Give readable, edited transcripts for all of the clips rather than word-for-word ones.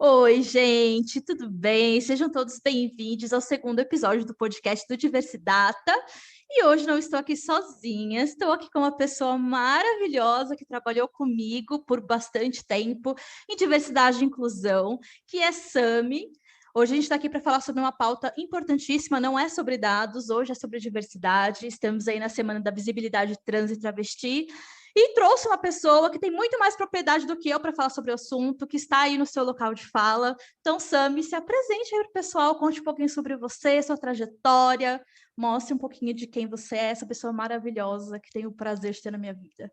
Oi, gente, tudo bem? Sejam todos bem-vindos ao segundo episódio do podcast do Diversidata. E hoje não estou aqui sozinha, estou aqui com uma pessoa maravilhosa que trabalhou comigo por bastante tempo em diversidade e inclusão, que é Sami. Hoje a gente está aqui para falar sobre uma pauta importantíssima, não é sobre dados, hoje é sobre diversidade. Estamos aí na Semana da Visibilidade Trans e Travesti. E trouxe uma pessoa que tem muito mais propriedade do que eu para falar sobre o assunto, que está aí no seu local de fala. Então, Sami, se apresente aí para o pessoal, conte um pouquinho sobre você, sua trajetória, mostre um pouquinho de quem você é, essa pessoa maravilhosa que tenho o prazer de ter na minha vida.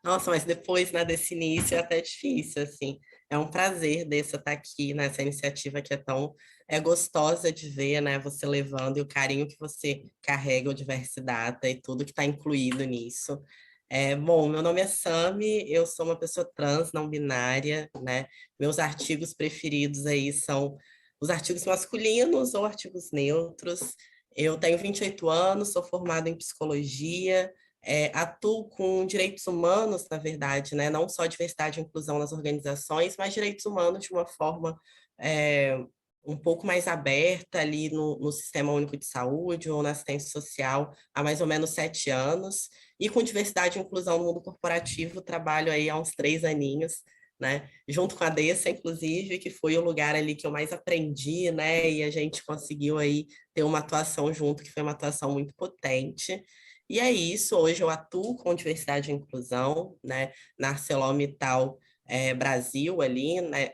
Nossa, mas depois, né, desse início é até difícil, assim. É um prazer dessa estar aqui nessa iniciativa que é tão gostosa de ver, né, você levando e o carinho que você carrega o Diversidade e tudo que está incluído nisso. Bom, meu nome é Sami, eu sou uma pessoa trans, não binária, né? Meus artigos preferidos aí são os artigos masculinos ou artigos neutros. Eu tenho 28 anos, sou formada em psicologia, atuo com direitos humanos, na verdade, né? Não só diversidade e inclusão nas organizações, mas direitos humanos de uma forma é, um pouco mais aberta ali no Sistema Único de Saúde ou na assistência social há mais ou menos 7 anos. E com diversidade e inclusão no mundo corporativo, trabalho aí há uns 3 aninhos, né? Junto com a Dessa, inclusive, que foi o lugar ali que eu mais aprendi, né? E a gente conseguiu aí ter uma atuação junto, que foi uma atuação muito potente. E é isso, hoje eu atuo com diversidade e inclusão, né, na ArcelorMittal Brasil ali, né,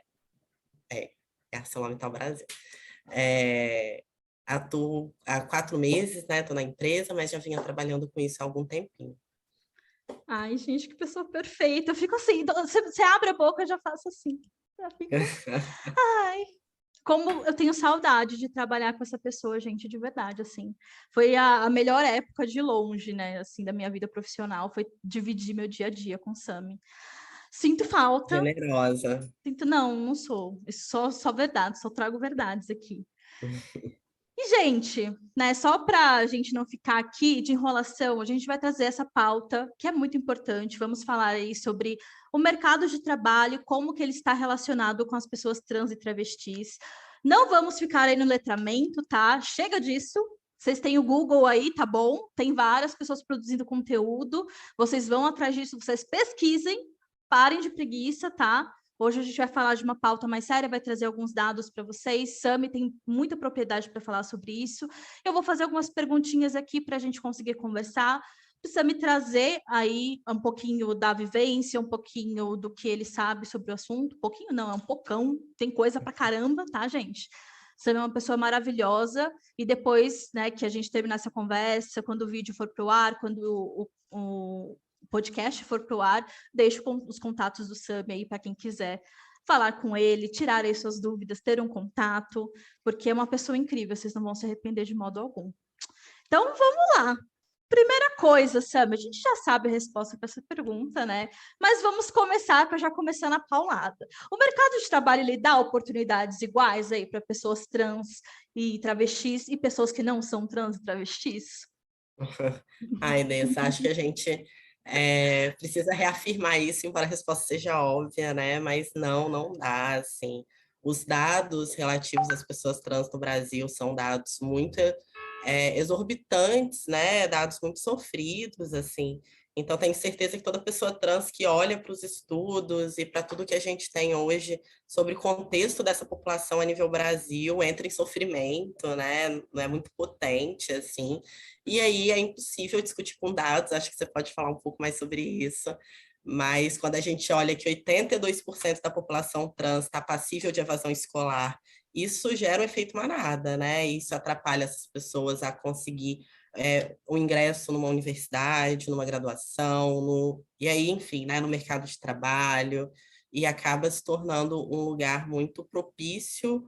ArcelorMittal Brasil. Atuo há 4 meses, né, estou na empresa, mas já vinha trabalhando com isso há algum tempinho. Ai, gente, que pessoa perfeita. Eu fico assim, você abre a boca, eu já faço assim. Já fico, ai, como eu tenho saudade de trabalhar com essa pessoa, gente, de verdade, assim. Foi a melhor época de longe, né, assim, da minha vida profissional, foi dividir meu dia a dia com o Sami. Sinto falta, Generosa. não sou. Isso só verdade, só trago verdades aqui. E, gente, né, só para a gente não ficar aqui de enrolação, a gente vai trazer essa pauta, que é muito importante. Vamos falar aí sobre o mercado de trabalho, como que ele está relacionado com as pessoas trans e travestis. Não vamos ficar aí no letramento, tá? Chega disso. Vocês têm o Google aí, tá bom? Tem várias pessoas produzindo conteúdo. Vocês vão atrás disso, vocês pesquisem, parem de preguiça, tá? Hoje a gente vai falar de uma pauta mais séria, vai trazer alguns dados para vocês. Sami tem muita propriedade para falar sobre isso. Eu vou fazer algumas perguntinhas aqui para a gente conseguir conversar. Precisa me trazer aí um pouquinho da vivência, um pouquinho do que ele sabe sobre o assunto. Um pouquinho não, é um pocão. Tem coisa para caramba, tá, gente? Sami é uma pessoa maravilhosa. E depois, né, que a gente terminar essa conversa, quando o vídeo for para o ar, quando o podcast for para o ar, deixo os contatos do Sami aí para quem quiser falar com ele, tirar aí suas dúvidas, ter um contato, porque é uma pessoa incrível, vocês não vão se arrepender de modo algum. Então, vamos lá. Primeira coisa, Sam, a gente já sabe a resposta para essa pergunta, né? Mas vamos começar para já começar na paulada. O mercado de trabalho ele dá oportunidades iguais aí para pessoas trans e travestis e pessoas que não são trans e travestis? Ai, Nessa, acho que a gente precisa reafirmar isso, embora a resposta seja óbvia, né? Mas não dá, assim. Os dados relativos às pessoas trans no Brasil são dados muito exorbitantes, né? Dados muito sofridos, assim. Então, tenho certeza que toda pessoa trans que olha para os estudos e para tudo que a gente tem hoje sobre o contexto dessa população a nível Brasil entra em sofrimento, né? Não é muito potente, assim. E aí é impossível discutir com dados, acho que você pode falar um pouco mais sobre isso. Mas quando a gente olha que 82% da população trans está passível de evasão escolar, isso gera um efeito manada, né? Isso atrapalha essas pessoas a conseguir o ingresso numa universidade, numa graduação, e aí, enfim, né, no mercado de trabalho, e acaba se tornando um lugar muito propício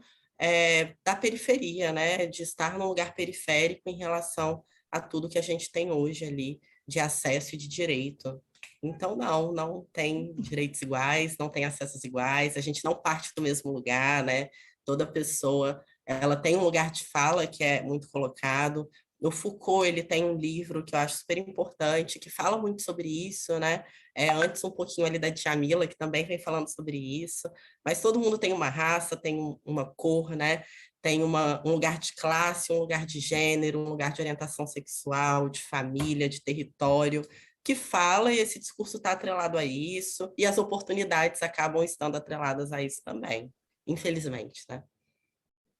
da periferia, né? De estar num lugar periférico em relação a tudo que a gente tem hoje ali de acesso e de direito. Então, não tem direitos iguais, não tem acessos iguais, a gente não parte do mesmo lugar, né? Toda pessoa, ela tem um lugar de fala que é muito colocado, O Foucault, ele tem um livro que eu acho super importante, que fala muito sobre isso, né? Antes um pouquinho ali da Djamila, que também vem falando sobre isso, mas todo mundo tem uma raça, tem uma cor, né? Tem um lugar de classe, um lugar de gênero, um lugar de orientação sexual, de família, de território, que fala, e esse discurso está atrelado a isso, e as oportunidades acabam estando atreladas a isso também, infelizmente, né?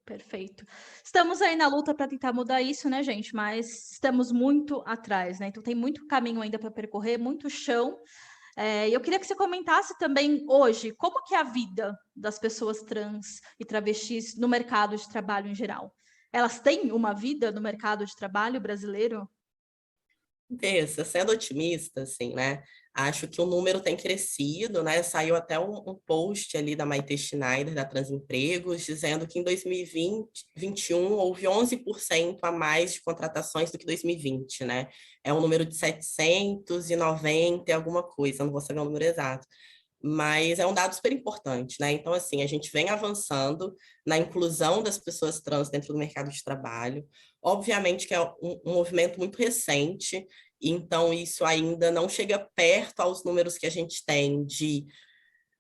Perfeito. Estamos aí na luta para tentar mudar isso, né, gente? Mas estamos muito atrás, né? Então tem muito caminho ainda para percorrer, muito chão. E eu queria que você comentasse também hoje como que é a vida das pessoas trans e travestis no mercado de trabalho em geral. Elas têm uma vida no mercado de trabalho brasileiro? Pensa, sendo otimista, assim, né? Acho que o número tem crescido, né? Saiu até um post ali da Maite Schneider, da Transempregos, dizendo que em 2021 houve 11% a mais de contratações do que 2020, né? É um número de 790 e alguma coisa, não vou saber o número exato. Mas é um dado super importante, né? Então, assim, a gente vem avançando na inclusão das pessoas trans dentro do mercado de trabalho. Obviamente que é um movimento muito recente, então isso ainda não chega perto aos números que a gente tem de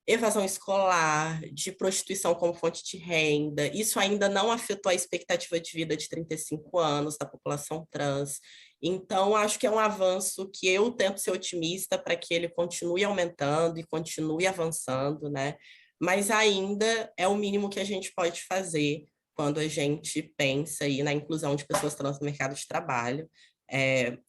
evasão escolar, de prostituição como fonte de renda. Isso ainda não afetou a expectativa de vida de 35 anos da população trans. Então, acho que é um avanço que eu tento ser otimista para que ele continue aumentando e continue avançando, né? Mas ainda é o mínimo que a gente pode fazer quando a gente pensa aí na inclusão de pessoas trans no mercado de trabalho.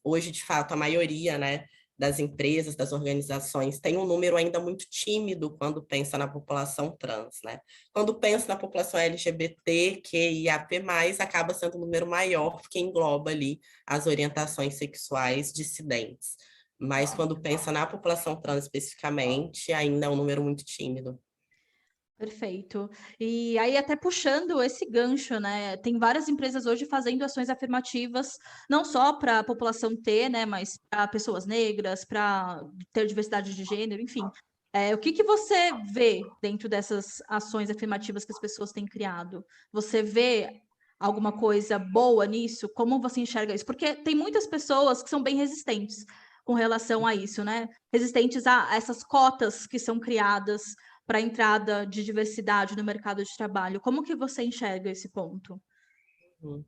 Hoje, de fato, a maioria, né, das empresas, das organizações, tem um número ainda muito tímido quando pensa na população trans, né? Quando pensa na população LGBTQIAP+, acaba sendo um número maior, porque engloba ali as orientações sexuais dissidentes. Mas quando pensa na população trans especificamente, ainda é um número muito tímido. Perfeito. E aí, até puxando esse gancho, né? Tem várias empresas hoje fazendo ações afirmativas, não só para a população T, né? Mas para pessoas negras, para ter diversidade de gênero, enfim. O que que você vê dentro dessas ações afirmativas que as pessoas têm criado? Você vê alguma coisa boa nisso? Como você enxerga isso? Porque tem muitas pessoas que são bem resistentes com relação a isso, né? Resistentes a essas cotas que são criadas para a entrada de diversidade no mercado de trabalho. Como que você enxerga esse ponto? Uhum.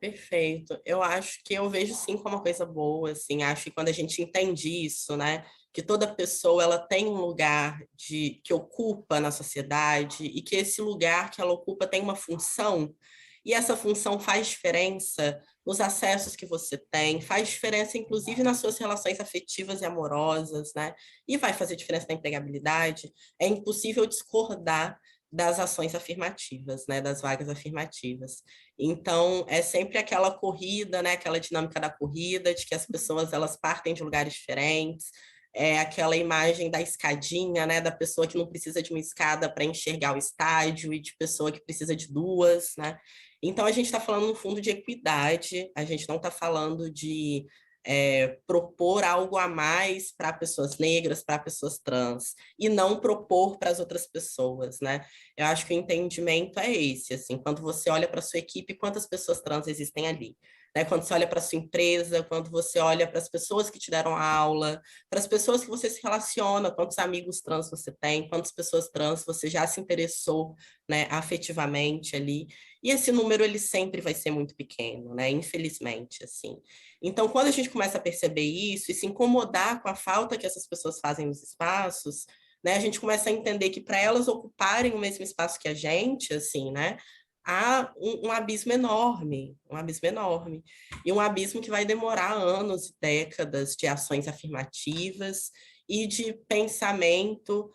Perfeito. Eu acho que eu vejo sim como uma coisa boa, assim, acho que quando a gente entende isso, né, que toda pessoa ela tem um lugar de que ocupa na sociedade e que esse lugar que ela ocupa tem uma função, e essa função faz diferença nos acessos que você tem, faz diferença inclusive nas suas relações afetivas e amorosas, né? E vai fazer diferença na empregabilidade. É impossível discordar das ações afirmativas, né, das vagas afirmativas. Então, é sempre aquela corrida, né, aquela dinâmica da corrida, de que as pessoas elas partem de lugares diferentes, é aquela imagem da escadinha, né, da pessoa que não precisa de uma escada para enxergar o estádio e de pessoa que precisa de duas, né? Então, a gente está falando, no fundo, de equidade, a gente não está falando de propor algo a mais para pessoas negras, para pessoas trans, e não propor para as outras pessoas, né? Eu acho que o entendimento é esse, assim, quando você olha para sua equipe, quantas pessoas trans existem ali, né? Quando você olha para sua empresa, quando você olha para as pessoas que te deram aula, para as pessoas que você se relaciona, quantos amigos trans você tem, quantas pessoas trans você já se interessou, né, afetivamente ali. E esse número ele sempre vai ser muito pequeno, né? Infelizmente, assim. Então, quando a gente começa a perceber isso e se incomodar com a falta que essas pessoas fazem nos espaços, né, a gente começa a entender que para elas ocuparem o mesmo espaço que a gente, assim, né, há um abismo enorme, um abismo enorme, e um abismo que vai demorar anos e décadas de ações afirmativas e de pensamento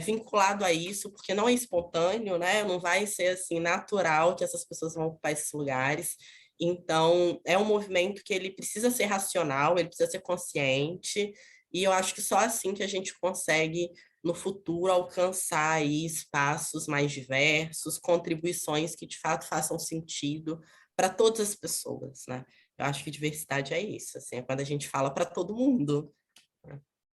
vinculado a isso, porque não é espontâneo, né, não vai ser assim natural que essas pessoas vão ocupar esses lugares. Então, é um movimento que ele precisa ser racional, ele precisa ser consciente, e eu acho que só assim que a gente consegue no futuro alcançar aí espaços mais diversos, contribuições que de fato façam sentido para todas as pessoas, né? Eu acho que diversidade é isso, assim, é quando a gente fala para todo mundo.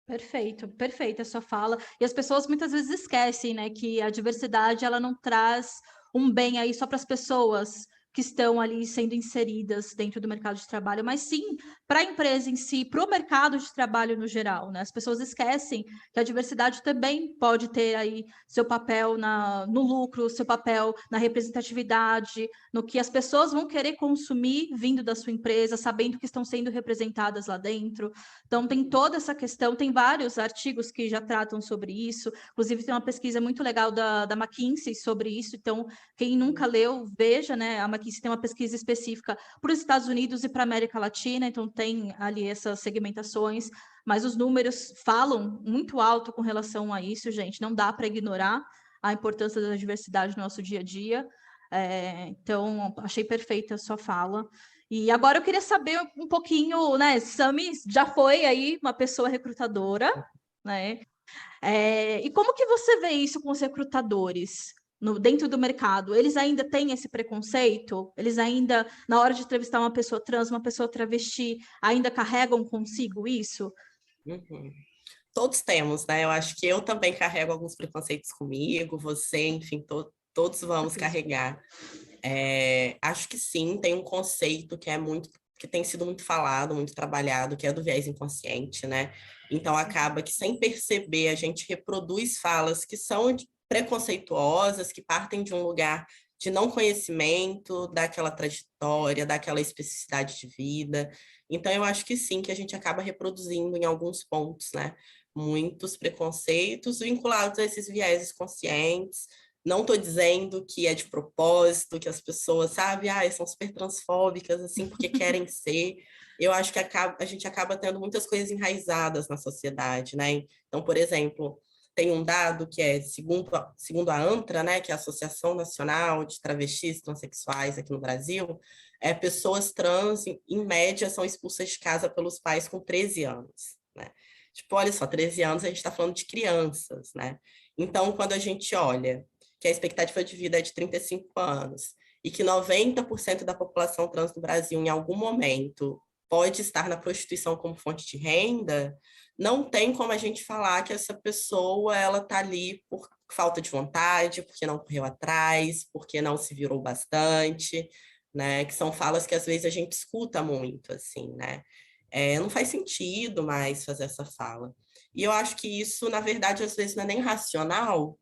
Perfeito, perfeita a sua fala. E as pessoas muitas vezes esquecem, né, que a diversidade ela não traz um bem aí só para as pessoas que estão ali sendo inseridas dentro do mercado de trabalho, mas sim para a empresa em si, para o mercado de trabalho no geral, né? As pessoas esquecem que a diversidade também pode ter aí seu papel no lucro, seu papel na representatividade, no que as pessoas vão querer consumir vindo da sua empresa, sabendo que estão sendo representadas lá dentro. Então, tem toda essa questão, tem vários artigos que já tratam sobre isso, inclusive tem uma pesquisa muito legal da McKinsey sobre isso, então, quem nunca leu, veja, né? A McKinsey tem uma pesquisa específica para os Estados Unidos e para a América Latina, então tem ali essas segmentações, mas os números falam muito alto com relação a isso, gente. Não dá para ignorar a importância da diversidade no nosso dia a dia. Então, achei perfeita a sua fala. E agora eu queria saber um pouquinho, né? Sami já foi aí uma pessoa recrutadora, né? E como que você vê isso com os recrutadores dentro do mercado? Eles ainda têm esse preconceito? Eles ainda, na hora de entrevistar uma pessoa trans, uma pessoa travesti, ainda carregam consigo isso? Uhum. Todos temos, né? Eu acho que eu também carrego alguns preconceitos comigo, você, enfim, todos vamos carregar. Acho que sim, tem um conceito que tem sido muito falado, muito trabalhado, que é do viés inconsciente, né? Então acaba que sem perceber a gente reproduz falas que são preconceituosas, que partem de um lugar de não conhecimento daquela trajetória, daquela especificidade de vida. Então eu acho que sim, que a gente acaba reproduzindo em alguns pontos, né? Muitos preconceitos vinculados a esses viéses conscientes. Não estou dizendo que é de propósito, que as pessoas, sabe, são super transfóbicas, assim, porque querem ser. Eu acho que a gente acaba tendo muitas coisas enraizadas na sociedade, né? Então, por exemplo, tem um dado que é, segundo a ANTRA, né, que é a Associação Nacional de Travestis e Transsexuais aqui no Brasil, pessoas trans, em média, são expulsas de casa pelos pais com 13 anos, né? Tipo, olha só, 13 anos a gente está falando de crianças, né? Então, quando a gente olha que a expectativa de vida é de 35 anos e que 90% da população trans do Brasil, em algum momento, pode estar na prostituição como fonte de renda, não tem como a gente falar que essa pessoa ela está ali por falta de vontade, porque não correu atrás, porque não se virou bastante, né? Que são falas que às vezes a gente escuta muito, assim, né? Não faz sentido mais fazer essa fala. E eu acho que isso, na verdade, às vezes não é nem racional,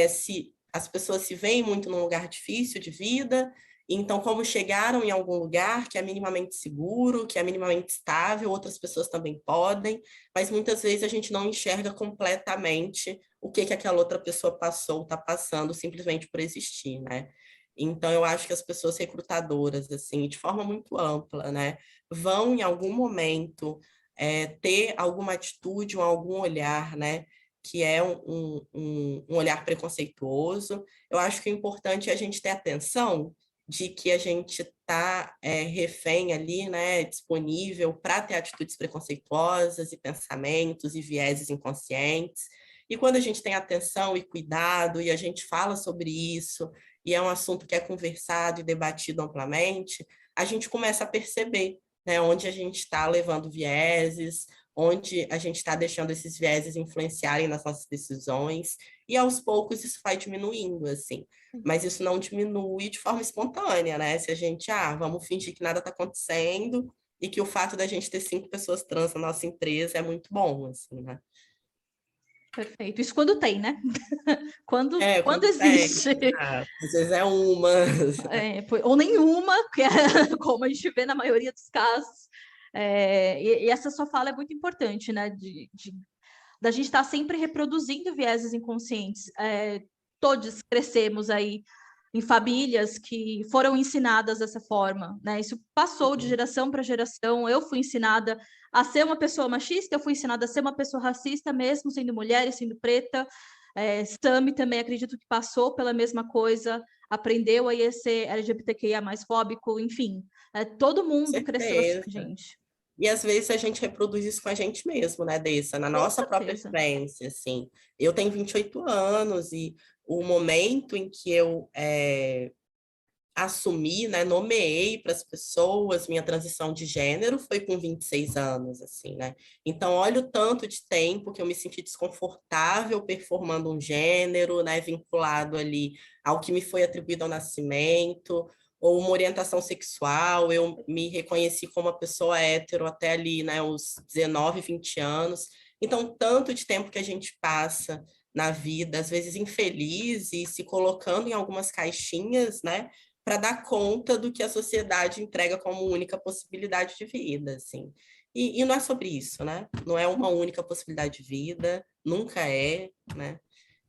se as pessoas se veem muito num lugar difícil de vida, então, como chegaram em algum lugar que é minimamente seguro, que é minimamente estável, outras pessoas também podem, mas muitas vezes a gente não enxerga completamente o que aquela outra pessoa passou, está passando, simplesmente por existir, né? Então, eu acho que as pessoas recrutadoras, assim, de forma muito ampla, né, vão em algum momento ter alguma atitude ou algum olhar, né, que é um olhar preconceituoso. Eu acho que o importante é a gente ter atenção de que a gente está refém ali, né, disponível para ter atitudes preconceituosas e pensamentos e vieses inconscientes. E quando a gente tem atenção e cuidado e a gente fala sobre isso, e é um assunto que é conversado e debatido amplamente, a gente começa a perceber, né, onde a gente está levando vieses, onde a gente está deixando esses vieses influenciarem nas nossas decisões, e aos poucos isso vai diminuindo, assim. Mas isso não diminui de forma espontânea, né? Se a gente, vamos fingir que nada está acontecendo e que o fato da gente ter 5 pessoas trans na nossa empresa é muito bom, assim, né? Perfeito. Isso quando tem, né? Quando Quando tem. existe. Às vezes é uma. Ou nenhuma, que é como a gente vê na maioria dos casos. E essa sua fala é muito importante, né? Da gente estar sempre reproduzindo vieses inconscientes. Todos crescemos aí em famílias que foram ensinadas dessa forma, né? Isso passou de geração para geração. Eu fui ensinada a ser uma pessoa machista, eu fui ensinada a ser uma pessoa racista, mesmo sendo mulher e sendo preta. Sami também acredito que passou pela mesma coisa, aprendeu a ser LGBTQIA mais fóbico, enfim. Todo mundo cresceu assim, Certeza. gente. E às vezes a gente reproduz isso com a gente mesmo, né, Dessa? Na Com nossa própria certeza. vivência, assim. Eu tenho 28 anos e o momento em que eu assumi, né, nomeei para as pessoas minha transição de gênero foi com 26 anos, assim, né? Então, olha o tanto de tempo que eu me senti desconfortável performando um gênero, né, vinculado ali ao que me foi atribuído ao nascimento, ou uma orientação sexual, eu me reconheci como uma pessoa hétero até ali, né, os 19, 20 anos. Então, tanto de tempo que a gente passa na vida, às vezes infeliz e se colocando em algumas caixinhas, né, para dar conta do que a sociedade entrega como única possibilidade de vida, assim. E não é sobre isso, né? Não é uma única possibilidade de vida, nunca é, né?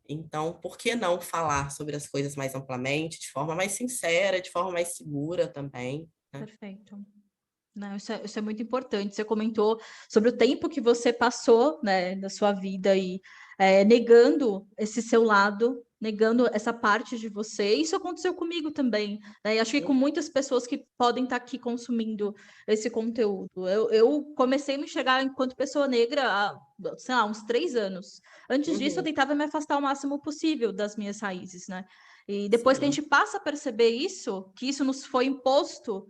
Então, por que não falar sobre as coisas mais amplamente, de forma mais sincera, de forma mais segura também, né? Perfeito. Não, isso é muito importante. Você comentou sobre o tempo que você passou, né, na sua vida e negando esse seu lado, negando essa parte de você. Isso aconteceu comigo também, né? E acho que com muitas pessoas que podem estar aqui consumindo esse conteúdo. Eu comecei a me enxergar enquanto pessoa negra há, sei lá, uns 3 anos. Antes disso, eu Uhum, tentava me afastar o máximo possível das minhas raízes, né? E depois que a sim. gente passa a perceber isso, que isso nos foi imposto,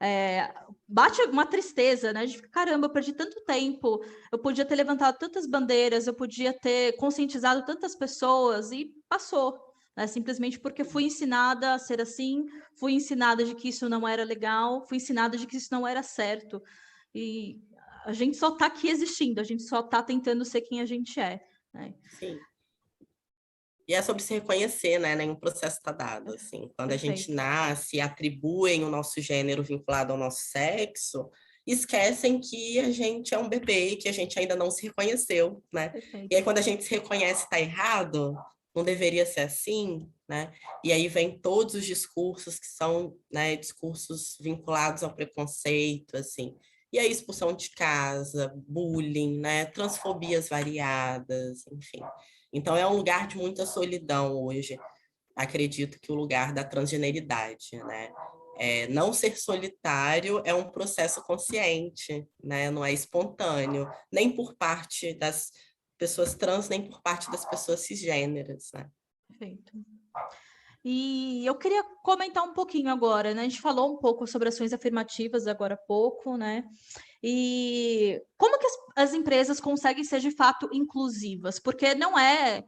é, bate uma tristeza, né? De ficar, caramba, eu perdi tanto tempo, eu podia ter levantado tantas bandeiras, eu podia ter conscientizado tantas pessoas e passou, né? Simplesmente porque fui ensinada a ser assim, fui ensinada de que isso não era legal, fui ensinada de que isso não era certo. E a gente só está aqui existindo, a gente só está tentando ser quem a gente é, né? Sim. E é sobre se reconhecer, né? Nenhum processo está dado, assim. Quando a gente Perfeito, nasce, atribuem o nosso gênero vinculado ao nosso sexo, esquecem que a gente é um bebê e que a gente ainda não se reconheceu, né? E aí, perfeito. quando a gente se reconhece, está errado, não deveria ser assim, né? E aí vem todos os discursos que são, né, discursos vinculados ao preconceito, assim. E a expulsão de casa, bullying, né? Transfobias variadas, enfim. Então, é um lugar de muita solidão hoje. Acredito que o lugar da transgeneridade, né? Não ser solitário é um processo consciente, né? Não é espontâneo, nem por parte das pessoas trans, nem por parte das pessoas cisgêneras, né? Perfeito. E eu queria comentar um pouquinho agora, né? A gente falou um pouco sobre ações afirmativas agora há pouco, né? E como que as empresas conseguem ser de fato inclusivas? Porque não é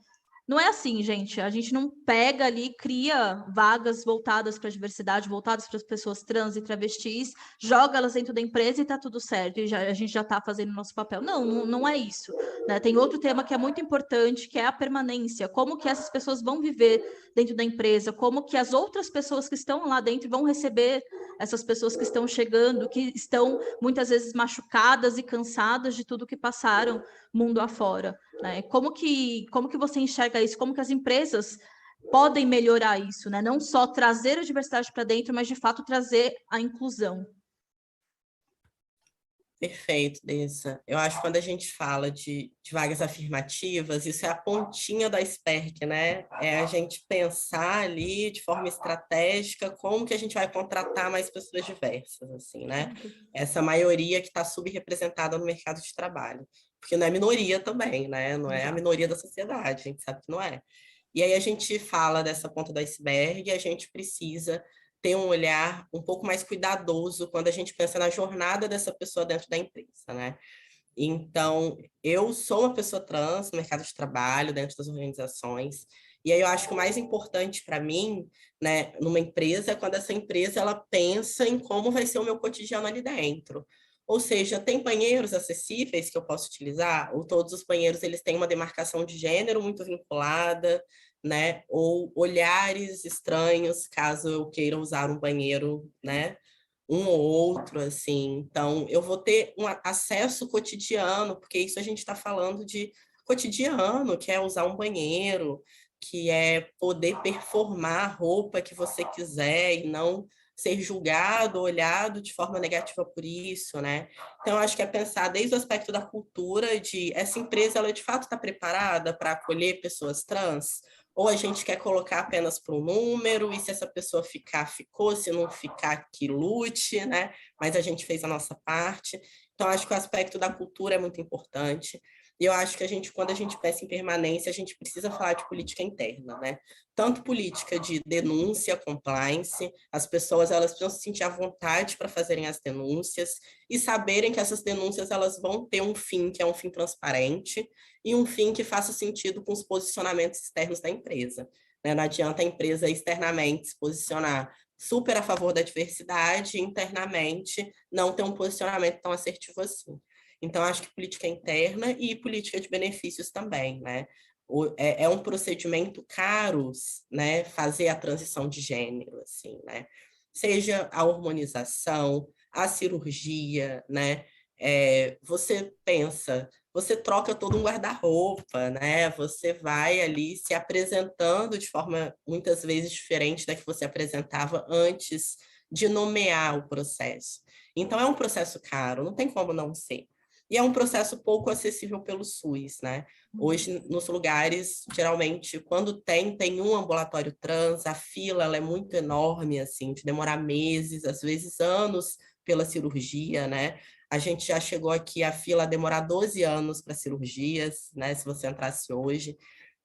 assim, gente. A gente não pega ali, cria vagas voltadas para a diversidade, voltadas para as pessoas trans e travestis, joga elas dentro da empresa e está tudo certo. E a gente já está fazendo o nosso papel. Não é isso. Né? Tem outro tema que é muito importante, que é a permanência. Como que essas pessoas vão viver dentro da empresa? Como que as outras pessoas que estão lá dentro vão receber essas pessoas que estão chegando, que estão muitas vezes machucadas e cansadas de tudo que passaram mundo afora, né? Como que você enxerga isso? Como que as empresas podem melhorar isso, né? Não só trazer a diversidade para dentro, mas de fato trazer a inclusão. Perfeito, Dessa. Eu acho que quando a gente fala de vagas afirmativas, isso é a pontinha do iceberg, né? É a gente pensar ali de forma estratégica como que a gente vai contratar mais pessoas diversas, assim, né? Essa maioria que está subrepresentada no mercado de trabalho. Porque não é minoria também, né? Não é a Exato. minoria da sociedade, a gente sabe que não é. E aí a gente fala dessa ponta do iceberg e a gente precisa ter um olhar um pouco mais cuidadoso quando a gente pensa na jornada dessa pessoa dentro da empresa, né? Então, eu sou uma pessoa trans no mercado de trabalho, dentro das organizações, e aí eu acho que o mais importante para mim, né, numa empresa, é quando essa empresa ela pensa em como vai ser o meu cotidiano ali dentro. Ou seja, tem banheiros acessíveis que eu posso utilizar, ou todos os banheiros eles têm uma demarcação de gênero muito vinculada, né? Ou olhares estranhos caso eu queira usar um banheiro, né? Um ou outro, assim. Então, eu vou ter um acesso cotidiano, porque isso a gente está falando de cotidiano, que é usar um banheiro, que é poder performar a roupa que você quiser e não ser julgado, olhado de forma negativa por isso, né? Então, acho que é pensar desde o aspecto da cultura, de essa empresa, ela de fato está preparada para acolher pessoas trans? Ou a gente quer colocar apenas para um número, e se essa pessoa ficar, ficou, se não ficar, que lute, né? Mas a gente fez a nossa parte. Então, acho que o aspecto da cultura é muito importante. E eu acho que a gente, quando a gente pensa em permanência, a gente precisa falar de política interna, né? Tanto política de denúncia, compliance, as pessoas elas precisam se sentir à vontade para fazerem as denúncias e saberem que essas denúncias elas vão ter um fim, que é um fim transparente, e um fim que faça sentido com os posicionamentos externos da empresa. Né? Não adianta a empresa externamente se posicionar super a favor da diversidade, internamente não ter um posicionamento tão assertivo assim. Então, acho que política interna e política de benefícios também, né? É um procedimento caro, né, fazer a transição de gênero, assim, né? Seja a hormonização, a cirurgia, né? Você pensa, você troca todo um guarda-roupa, né? Você vai ali se apresentando de forma muitas vezes diferente da que você apresentava antes de nomear o processo. Então, é um processo caro, não tem como não ser. E é um processo pouco acessível pelo SUS, né? Hoje, nos lugares, geralmente, quando tem um ambulatório trans, a fila ela é muito enorme, assim, de demorar meses, às vezes anos pela cirurgia, né? A gente já chegou aqui a fila a demorar 12 anos para cirurgias, né? Se você entrasse hoje.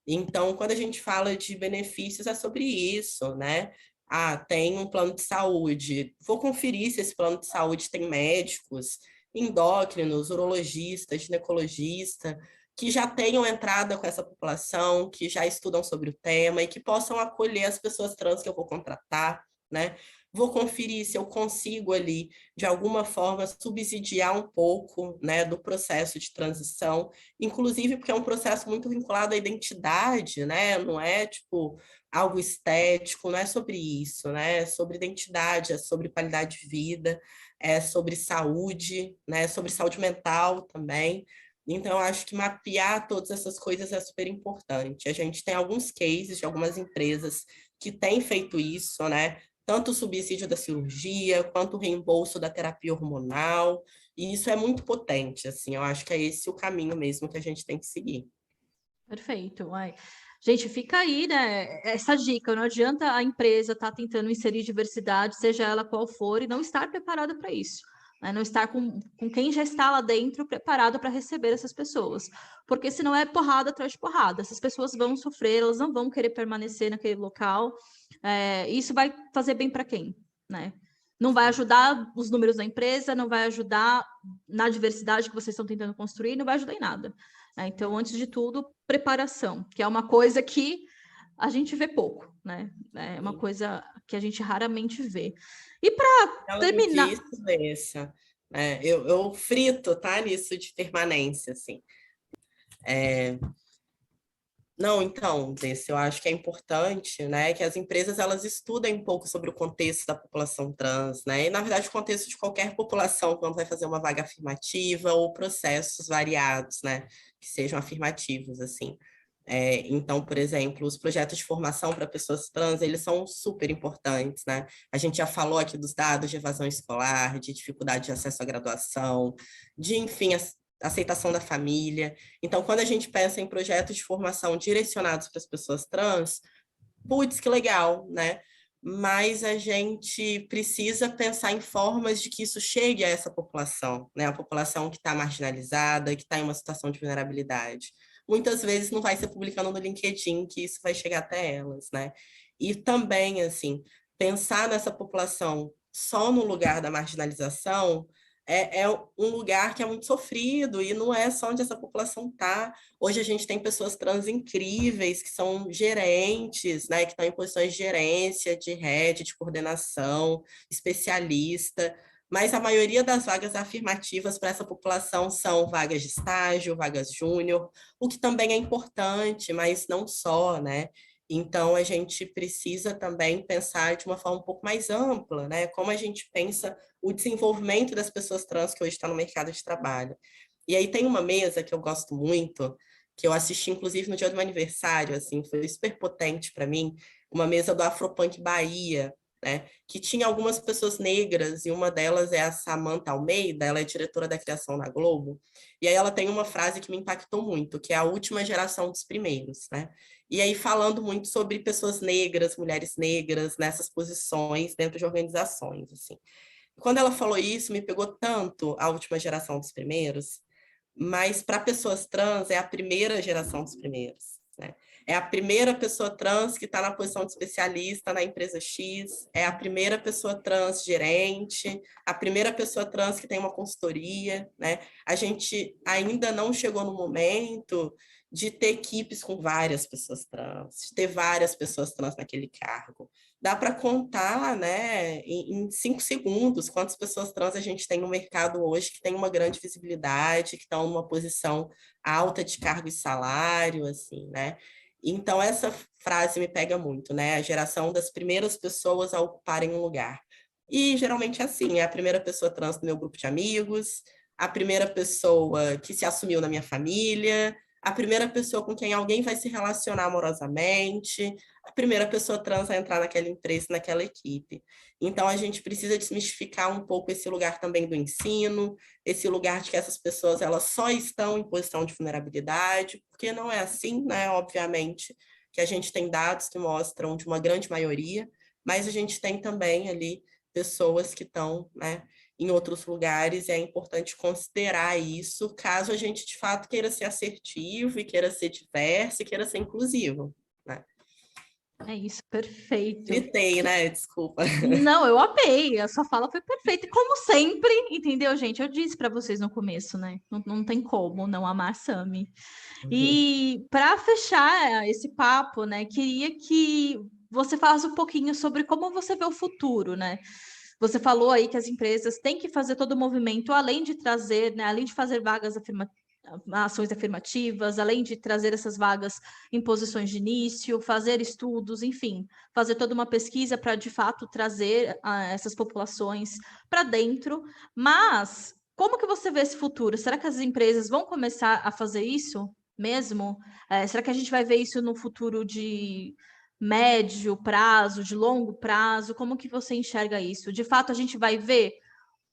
Então, quando a gente fala de benefícios, é sobre isso, né? Ah, tem um plano de saúde. Vou conferir se esse plano de saúde tem médicos, endócrinos, urologistas, ginecologista, que já tenham entrada com essa população, que já estudam sobre o tema e que possam acolher as pessoas trans que eu vou contratar, né? Vou conferir se eu consigo ali, de alguma forma, subsidiar um pouco, né, do processo de transição, inclusive porque é um processo muito vinculado à identidade, né? Não é tipo algo estético, não é sobre isso, né? É sobre identidade, é sobre qualidade de vida, é sobre saúde, né? É sobre saúde mental também. Então, eu acho que mapear todas essas coisas é super importante. A gente tem alguns cases de algumas empresas que têm feito isso, né? Tanto o subsídio da cirurgia, quanto o reembolso da terapia hormonal, e isso é muito potente, assim, eu acho que é esse o caminho mesmo que a gente tem que seguir. Perfeito. Ai. Gente, fica aí, né? Essa dica. Não adianta a empresa estar tentando inserir diversidade, seja ela qual for, e não estar preparada para isso. Né? Não estar com quem já está lá dentro preparado para receber essas pessoas. Porque senão é porrada atrás de porrada. Essas pessoas vão sofrer, elas não vão querer permanecer naquele local. Isso vai fazer bem para quem? Né? Não vai ajudar os números da empresa, não vai ajudar na diversidade que vocês estão tentando construir, não vai ajudar em nada. Então, antes de tudo, preparação, que é uma coisa que a gente vê pouco, né? É uma coisa que a gente raramente vê. E para Ela me terminar, disse, Vanessa, eu frito, tá, nisso de permanência, assim. Não, então, desse, eu acho que é importante, né, que as empresas elas estudem um pouco sobre o contexto da população trans, né, e na verdade o contexto de qualquer população quando vai fazer uma vaga afirmativa ou processos variados, né, que sejam afirmativos, assim. Então, por exemplo, os projetos de formação para pessoas trans, eles são super importantes, né? A gente já falou aqui dos dados de evasão escolar, de dificuldade de acesso à graduação, de, enfim, aceitação da família. Então, quando a gente pensa em projetos de formação direcionados para as pessoas trans, putz, que legal, né? Mas a gente precisa pensar em formas de que isso chegue a essa população, né? A população que está marginalizada, que está em uma situação de vulnerabilidade. Muitas vezes não vai ser publicando no LinkedIn que isso vai chegar até elas, né? E também, assim, pensar nessa população só no lugar da marginalização é um lugar que é muito sofrido e não é só onde essa população está. Hoje a gente tem pessoas trans incríveis que são gerentes, né, que estão em posições de gerência, de head, de coordenação, especialista, mas a maioria das vagas afirmativas para essa população são vagas de estágio, vagas júnior, o que também é importante, mas não só, né? Então, a gente precisa também pensar de uma forma um pouco mais ampla, né? Como a gente pensa o desenvolvimento das pessoas trans que hoje estão no mercado de trabalho. E aí tem uma mesa que eu gosto muito, que eu assisti inclusive no dia do meu aniversário, assim, foi super potente para mim, uma mesa do Afropunk Bahia, né, que tinha algumas pessoas negras, e uma delas é a Samantha Almeida, ela é diretora da criação na Globo, e aí ela tem uma frase que me impactou muito, que é a última geração dos primeiros, né? E aí falando muito sobre pessoas negras, mulheres negras nessas posições dentro de organizações, assim. Quando ela falou isso, me pegou tanto a última geração dos primeiros, mas para pessoas trans é a primeira geração dos primeiros, né? É a primeira pessoa trans que está na posição de especialista na empresa X, é a primeira pessoa trans gerente, a primeira pessoa trans que tem uma consultoria, né? A gente ainda não chegou no momento de ter equipes com várias pessoas trans, de ter várias pessoas trans naquele cargo. dá para contar, né, em 5 segundos quantas pessoas trans a gente tem no mercado hoje que tem uma grande visibilidade, que estão numa posição alta de cargo e salário, assim, né? Então, essa frase me pega muito, né? A geração das primeiras pessoas a ocuparem um lugar. E geralmente é assim, é a primeira pessoa trans do meu grupo de amigos, a primeira pessoa que se assumiu na minha família, a primeira pessoa com quem alguém vai se relacionar amorosamente, a primeira pessoa trans a entrar naquela empresa, naquela equipe. Então, a gente precisa desmistificar um pouco esse lugar também do ensino, esse lugar de que essas pessoas elas só estão em posição de vulnerabilidade, porque não é assim, né? Obviamente, que a gente tem dados que mostram de uma grande maioria, mas a gente tem também ali pessoas que estão, né, em outros lugares, e é importante considerar isso, caso a gente, de fato, queira ser assertivo, e queira ser diverso, e queira ser inclusivo, né? É isso, perfeito. Gritei, né? Desculpa. Não, eu amei. A sua fala foi perfeita. E como sempre, entendeu, gente? Eu disse para vocês no começo, né? Não tem como não amar Sami. Uhum. E para fechar esse papo, né, queria que você falasse um pouquinho sobre como você vê o futuro, né? Você falou aí que as empresas têm que fazer todo o movimento, além de trazer, né, além de fazer ações afirmativas, além de trazer essas vagas em posições de início, fazer estudos, enfim, fazer toda uma pesquisa para de fato trazer essas populações para dentro. Mas como que você vê esse futuro? Será que as empresas vão começar a fazer isso mesmo? Será que a gente vai ver isso no futuro de médio prazo, de longo prazo? Como que você enxerga isso? De fato, a gente vai ver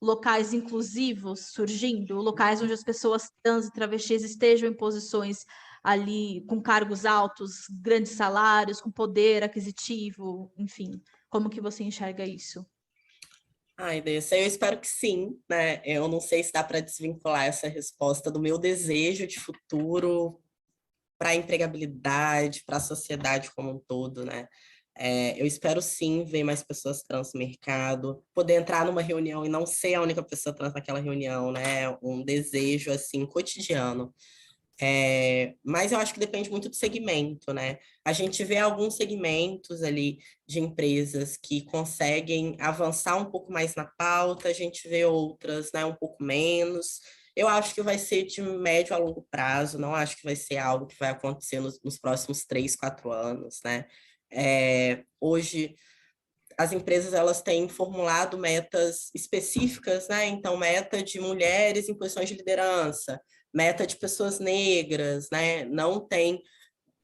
locais inclusivos surgindo, locais onde as pessoas trans e travestis estejam em posições ali com cargos altos, grandes salários, com poder aquisitivo, enfim. Como que você enxerga isso? Ai, Dessa, eu espero que sim, né? Eu não sei se dá para desvincular essa resposta do meu desejo de futuro para a empregabilidade, para a sociedade como um todo, né? Eu espero sim ver mais pessoas trans no mercado, poder entrar numa reunião e não ser a única pessoa trans naquela reunião, né? Um desejo assim cotidiano. Mas eu acho que depende muito do segmento, né? A gente vê alguns segmentos ali de empresas que conseguem avançar um pouco mais na pauta, a gente vê outras, né, um pouco menos. Eu acho que vai ser de médio a longo prazo, não acho que vai ser algo que vai acontecer nos próximos 3, 4 anos, né? Hoje as empresas elas têm formulado metas específicas, né? Então, meta de mulheres em posições de liderança, meta de pessoas negras, né? Não tem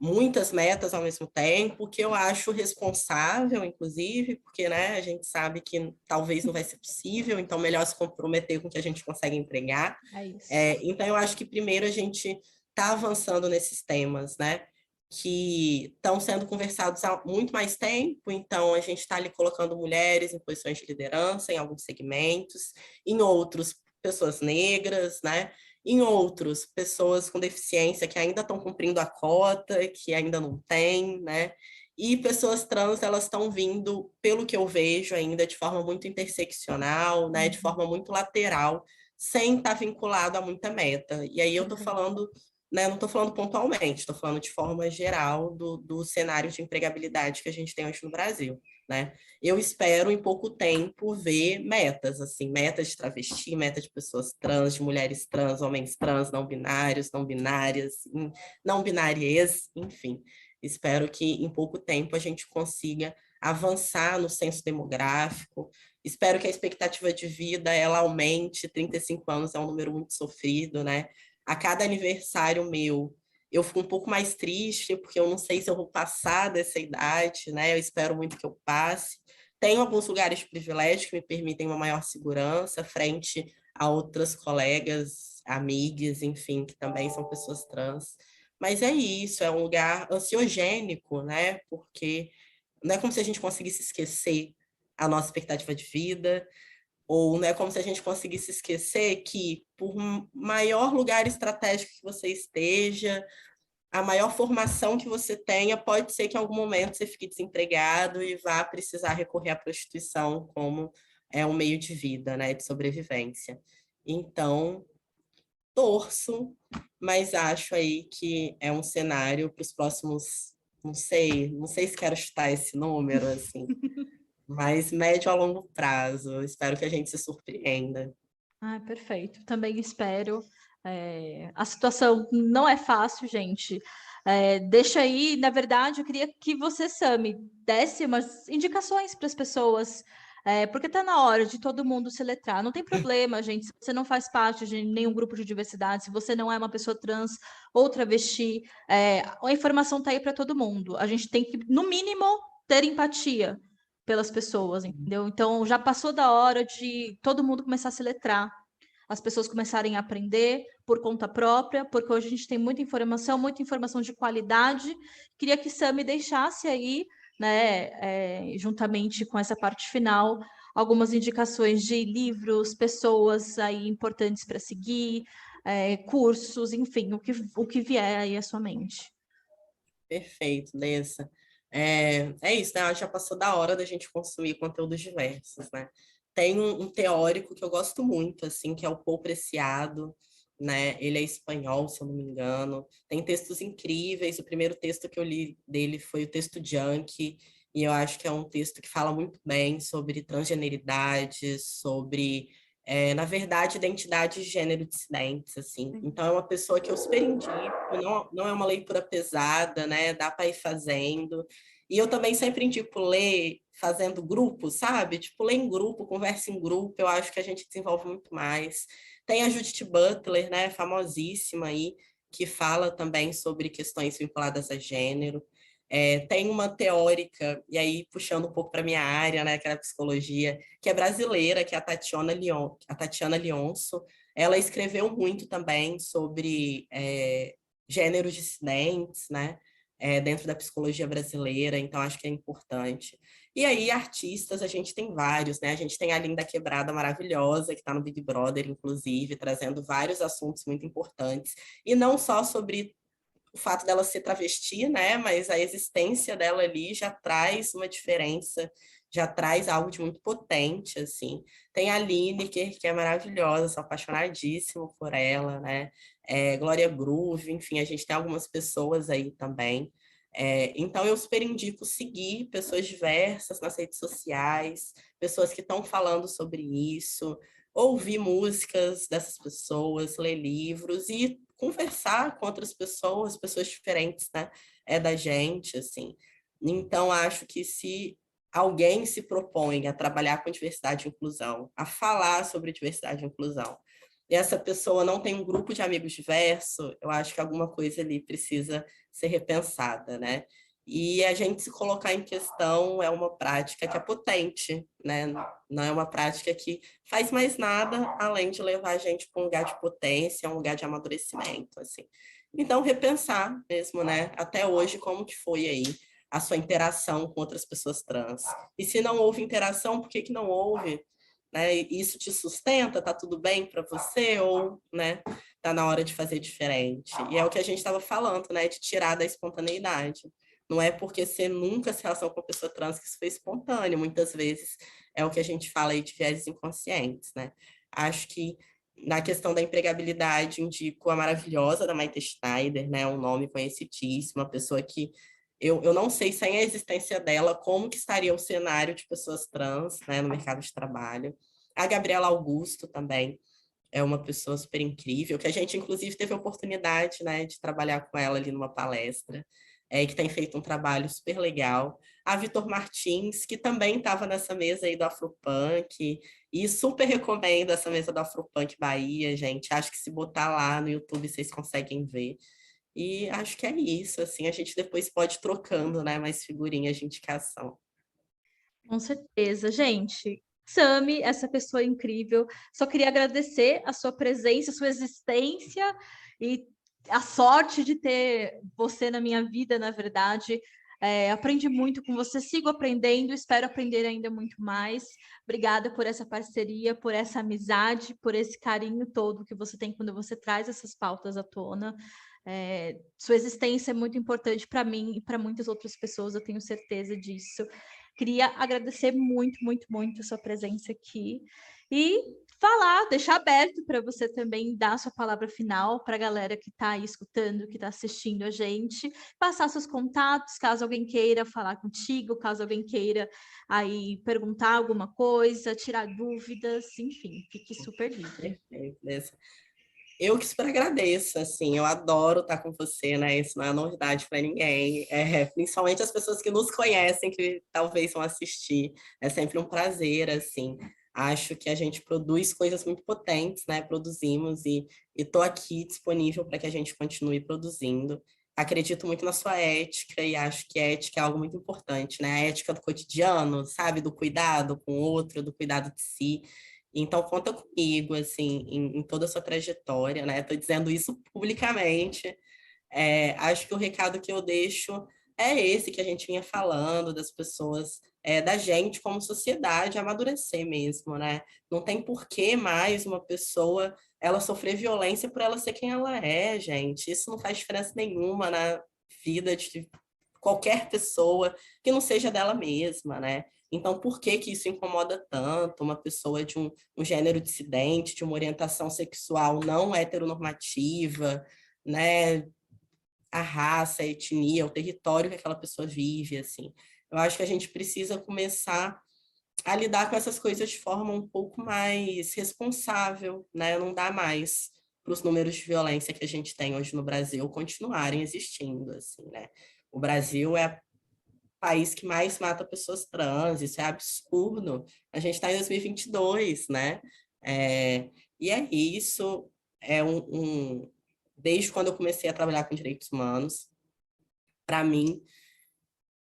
muitas metas ao mesmo tempo, que eu acho responsável, inclusive, porque, né, a gente sabe que talvez não vai ser possível, então melhor se comprometer com o que a gente consegue entregar. É isso. Então, eu acho que primeiro a gente está avançando nesses temas, né? Que estão sendo conversados há muito mais tempo, então a gente está ali colocando mulheres em posições de liderança em alguns segmentos, em outros, pessoas negras, né? Em outros, pessoas com deficiência que ainda estão cumprindo a cota, que ainda não tem, né? E pessoas trans, elas estão vindo, pelo que eu vejo ainda, de forma muito interseccional, né? De forma muito lateral, sem estar vinculado a muita meta. E aí eu estou falando, né, não estou falando pontualmente, estou falando de forma geral do cenário de empregabilidade que a gente tem hoje no Brasil, né? Eu espero, em pouco tempo, ver metas, assim, metas de travesti, meta de pessoas trans, de mulheres trans, homens trans, não binários, não binárias, não binárias, enfim. Espero que, em pouco tempo, a gente consiga avançar no censo demográfico. Espero que a expectativa de vida ela aumente. 35 anos é um número muito sofrido, né? A cada aniversário meu, eu fico um pouco mais triste, porque eu não sei se eu vou passar dessa idade, né? Eu espero muito que eu passe. Tenho alguns lugares de privilégio que me permitem uma maior segurança frente a outras colegas, amigas, enfim, que também são pessoas trans. Mas é isso, é um lugar ansiogênico, né? Porque não é como se a gente conseguisse esquecer a nossa expectativa de vida, ou não é como se a gente conseguisse esquecer que, por maior lugar estratégico que você esteja, a maior formação que você tenha, pode ser que em algum momento você fique desempregado e vá precisar recorrer à prostituição como um meio de vida, né, de sobrevivência. Então, torço, mas acho aí que é um cenário para os próximos não sei se quero chutar esse número, assim, mas médio a longo prazo. Espero que a gente se surpreenda. Ah, perfeito. Também espero. A situação não é fácil, gente. Deixa aí, na verdade, eu queria que você, Sami, desse umas indicações para as pessoas, porque está na hora de todo mundo se letrar. Não tem problema, gente, se você não faz parte de nenhum grupo de diversidade, se você não é uma pessoa trans ou travesti, a informação está aí para todo mundo. A gente tem que, no mínimo, ter empatia pelas pessoas, entendeu? Então, já passou da hora de todo mundo começar a se letrar, as pessoas começarem a aprender por conta própria, porque hoje a gente tem muita informação de qualidade. Queria que Sami deixasse aí, né, juntamente com essa parte final, algumas indicações de livros, pessoas aí importantes para seguir, cursos, enfim, o que vier aí à sua mente. Perfeito, Dessa. É isso, né? Já passou da hora da gente consumir conteúdos diversos, né? Tem um teórico que eu gosto muito, assim, que é o Paul Preciado, né? Ele é espanhol, se eu não me engano. Tem textos incríveis. O primeiro texto que eu li dele foi o texto Junk, e eu acho que é um texto que fala muito bem sobre transgeneridade, sobre na verdade, identidade e gênero dissidentes, assim. Então, é uma pessoa que eu super indico, não é uma leitura pesada, né? Dá para ir fazendo. E eu também sempre indico ler fazendo grupo, sabe? Tipo, ler em grupo, conversa em grupo, eu acho que a gente desenvolve muito mais. Tem a Judith Butler, né? Famosíssima aí, que fala também sobre questões vinculadas a gênero. Tem uma teórica, e aí puxando um pouco para minha área, né, que é a psicologia, que é brasileira, que é a Tatiana Leonço. Ela escreveu muito também sobre gêneros dissidentes, né, dentro da psicologia brasileira, então acho que é importante. E aí, artistas, a gente tem vários, né? A gente tem a Linda Quebrada maravilhosa, que está no Big Brother, inclusive, trazendo vários assuntos muito importantes, e não só sobre o fato dela ser travesti, né? Mas a existência dela ali já traz uma diferença, já traz algo de muito potente, assim. Tem a Lineker, que é maravilhosa, sou apaixonadíssimo por ela, né? Glória Groove, enfim, a gente tem algumas pessoas aí também. Então, eu super indico seguir pessoas diversas nas redes sociais, pessoas que estão falando sobre isso, ouvir músicas dessas pessoas, ler livros e conversar com outras pessoas, pessoas diferentes, né, da gente, assim. Então, acho que se alguém se propõe a trabalhar com diversidade e inclusão, a falar sobre diversidade e inclusão, e essa pessoa não tem um grupo de amigos diverso, eu acho que alguma coisa ali precisa ser repensada, né? E a gente se colocar em questão é uma prática que é potente, né? Não é uma prática que faz mais nada além de levar a gente para um lugar de potência, um lugar de amadurecimento, assim. Então, repensar mesmo, né? Até hoje, como que foi aí a sua interação com outras pessoas trans? E se não houve interação, por que que não houve? Né? Isso te sustenta? Tá tudo bem para você? Ou, né? Tá na hora de fazer diferente? E é o que a gente estava falando, né? De tirar da espontaneidade. Não é porque você nunca se relaciona com uma pessoa trans que isso foi espontâneo. Muitas vezes é o que a gente fala aí de viéses inconscientes, né? Acho que na questão da empregabilidade, indico a maravilhosa da Maite Schneider, né? Um nome conhecidíssimo, uma pessoa que eu não sei, sem a existência dela, como que estaria o cenário de pessoas trans, né, no mercado de trabalho. A Gabriela Augusto também é uma pessoa super incrível, que a gente, inclusive, teve a oportunidade, né, de trabalhar com ela ali numa palestra, que tem feito um trabalho super legal. A Vitor Martins, que também estava nessa mesa aí do Afropunk, e super recomendo essa mesa do Afropunk Bahia, gente. Acho que se botar lá no YouTube vocês conseguem ver. E acho que é isso, assim, a gente depois pode ir trocando, né, mais figurinhas de indicação. Com certeza, gente. Sami, essa pessoa incrível. Só queria agradecer a sua presença, a sua existência e a sorte de ter você na minha vida, na verdade. Aprendi muito com você, sigo aprendendo, espero aprender ainda muito mais. Obrigada por essa parceria, por essa amizade, por esse carinho todo que você tem quando você traz essas pautas à tona. Sua existência é muito importante para mim e para muitas outras pessoas, eu tenho certeza disso. Queria agradecer muito, muito, muito a sua presença aqui. E falar, deixar aberto para você também dar a sua palavra final para a galera que está aí escutando, que está assistindo a gente, passar seus contatos, caso alguém queira falar contigo, caso alguém queira aí perguntar alguma coisa, tirar dúvidas, enfim, fique super livre. Perfeito. Eu que super agradeço, assim, eu adoro estar com você, né? Isso não é novidade para ninguém, principalmente as pessoas que nos conhecem, que talvez vão assistir. É sempre um prazer, assim. Acho que a gente produz coisas muito potentes, né? Produzimos e estou aqui disponível para que a gente continue produzindo. Acredito muito na sua ética e acho que ética é algo muito importante, né? A ética do cotidiano, sabe? Do cuidado com o outro, do cuidado de si. Então, conta comigo, assim, em toda a sua trajetória, né? Estou dizendo isso publicamente. Acho que o recado que eu deixo é esse que a gente vinha falando, das pessoas, da gente como sociedade amadurecer mesmo, né? Não tem por que mais uma pessoa ela sofrer violência por ela ser quem ela é, gente. Isso não faz diferença nenhuma na vida de qualquer pessoa que não seja dela mesma, né? Então, por que que isso incomoda tanto uma pessoa de um gênero dissidente, de uma orientação sexual não heteronormativa, né? A raça, a etnia, o território que aquela pessoa vive, assim. Eu acho que a gente precisa começar a lidar com essas coisas de forma um pouco mais responsável, né? Não dá mais para os números de violência que a gente tem hoje no Brasil continuarem existindo, assim, né? O Brasil é país que mais mata pessoas trans, isso é absurdo. A gente está em 2022, né? É, e é isso, é desde quando eu comecei a trabalhar com direitos humanos, para mim,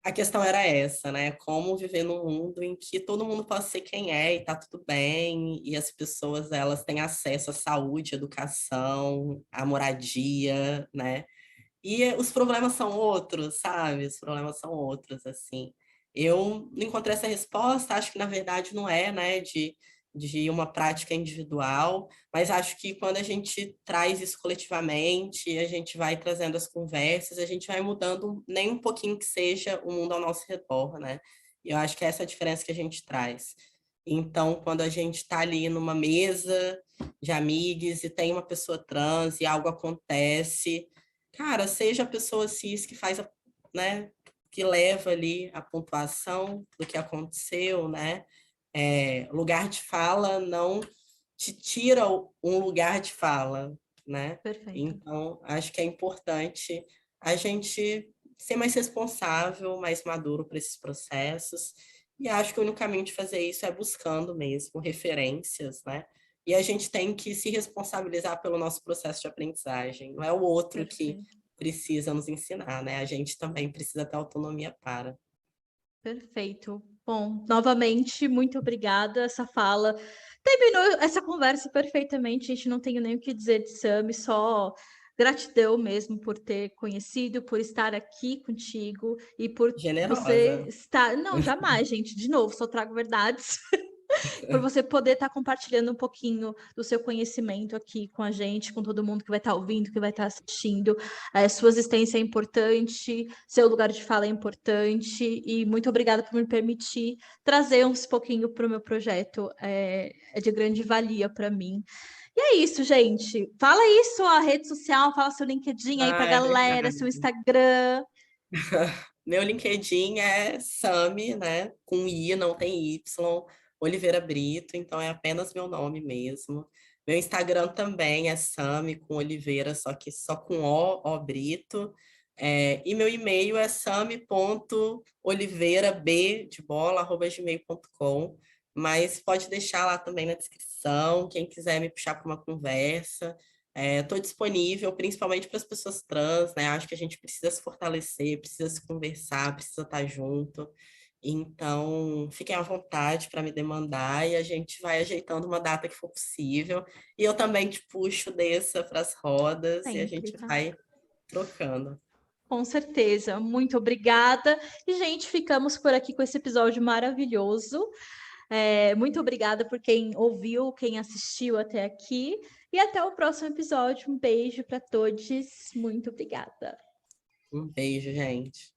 a questão era essa, né? Como viver num mundo em que todo mundo pode ser quem é e tá tudo bem, e as pessoas elas têm acesso à saúde, educação, à moradia, né? E os problemas são outros, sabe? Os problemas são outros, assim. Eu não encontrei essa resposta, acho que na verdade não é, né, de uma prática individual, mas acho que quando a gente traz isso coletivamente, a gente vai trazendo as conversas, a gente vai mudando nem um pouquinho que seja o mundo ao nosso redor, né? E eu acho que é essa a diferença que a gente traz. Então, quando a gente está ali numa mesa de amigos e tem uma pessoa trans e algo acontece, cara, seja a pessoa cis que faz, né, que leva ali a pontuação do que aconteceu, né? Lugar de fala não te tira um lugar de fala, né? Perfeito. Então, acho que é importante a gente ser mais responsável, mais maduro para esses processos. E acho que o único caminho de fazer isso é buscando mesmo referências, né? E a gente tem que se responsabilizar pelo nosso processo de aprendizagem. Não é o outro que Perfeito. precisa nos ensinar, né? A gente também precisa ter autonomia para. Perfeito. Bom, novamente, muito obrigada. Essa fala terminou essa conversa perfeitamente. A gente não tem nem o que dizer de Sami, só gratidão mesmo por ter conhecido, por estar aqui contigo e por você Generosa. estar. Não, jamais, gente. De novo, só trago verdades. Por você poder estar compartilhando um pouquinho do seu conhecimento aqui com a gente, com todo mundo que vai estar ouvindo, que vai estar assistindo. Sua existência é importante, seu lugar de fala é importante, e muito obrigada por me permitir trazer uns pouquinho para o meu projeto. É de grande valia para mim. E é isso, gente. Fala aí sua rede social, fala seu LinkedIn aí para galera, Obrigada. seu Instagram. Meu LinkedIn é Sami, né? Com I, não tem Y, Oliveira Brito, então é apenas meu nome mesmo. Meu Instagram também é Sami com Oliveira, só que só com O Brito. E meu e-mail é sami.oliveirab de bola, @gmail.com. Mas pode deixar lá também na descrição, quem quiser me puxar para uma conversa. Estou disponível, principalmente para as pessoas trans, né? Acho que a gente precisa se fortalecer, precisa se conversar, precisa estar junto. Então, fiquem à vontade para me demandar e a gente vai ajeitando uma data que for possível. E eu também te puxo dessa para as rodas e a Sempre, gente tá? vai trocando. Com certeza, muito obrigada. E, gente, ficamos por aqui com esse episódio maravilhoso. Muito obrigada por quem ouviu, quem assistiu até aqui. E até o próximo episódio. Um beijo para todos. Muito obrigada. Um beijo, gente.